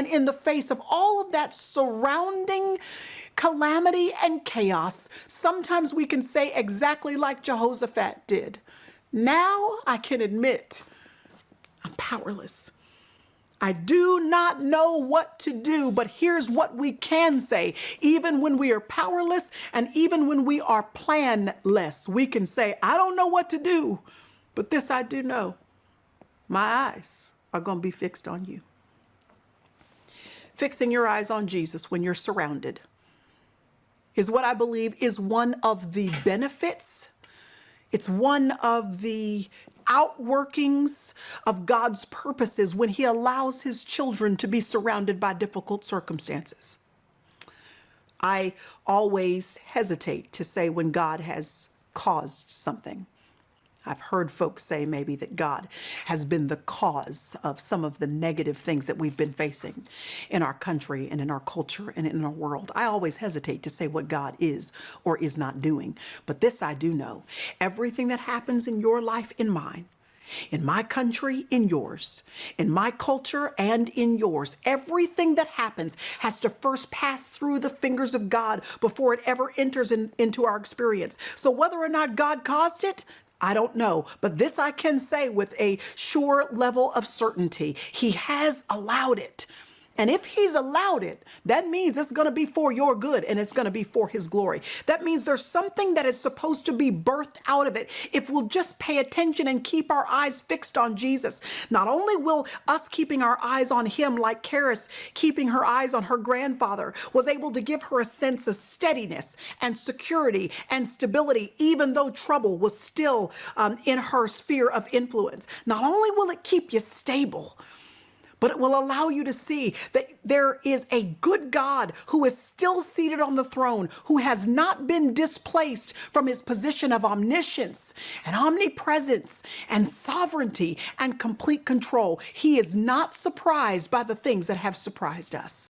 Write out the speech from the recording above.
And in the face of all of that surrounding calamity and chaos, sometimes we can say exactly like Jehoshaphat did, now I can admit I'm powerless. I do not know what to do, but here's what we can say. Even when we are powerless and even when we are planless, we can say, I don't know what to do, but this I do know. My eyes are going to be fixed on you. Fixing your eyes on Jesus when you're surrounded is what I believe is one of the benefits. It's one of the outworkings of God's purposes when he allows his children to be surrounded by difficult circumstances. I always hesitate to say when God has caused something. I've heard folks say maybe that God has been the cause of some of the negative things that we've been facing in our country and in our culture and in our world. I always hesitate to say what God is or is not doing. But this I do know. Everything that happens in your life, in mine, in my country, in yours, in my culture and in yours, everything that happens has to first pass through the fingers of God before it ever enters into our experience. So whether or not God caused it, I don't know, but this I can say with a sure level of certainty. He has allowed it. And if he's allowed it, that means it's going to be for your good and it's going to be for his glory. That means there's something that is supposed to be birthed out of it if we'll just pay attention and keep our eyes fixed on Jesus. Not only will us keeping our eyes on him, like Karis keeping her eyes on her grandfather, was able to give her a sense of steadiness and security and stability, even though trouble was still in her sphere of influence. Not only will it keep you stable, but it will allow you to see that there is a good God who is still seated on the throne, who has not been displaced from his position of omniscience and omnipresence and sovereignty and complete control. He is not surprised by the things that have surprised us.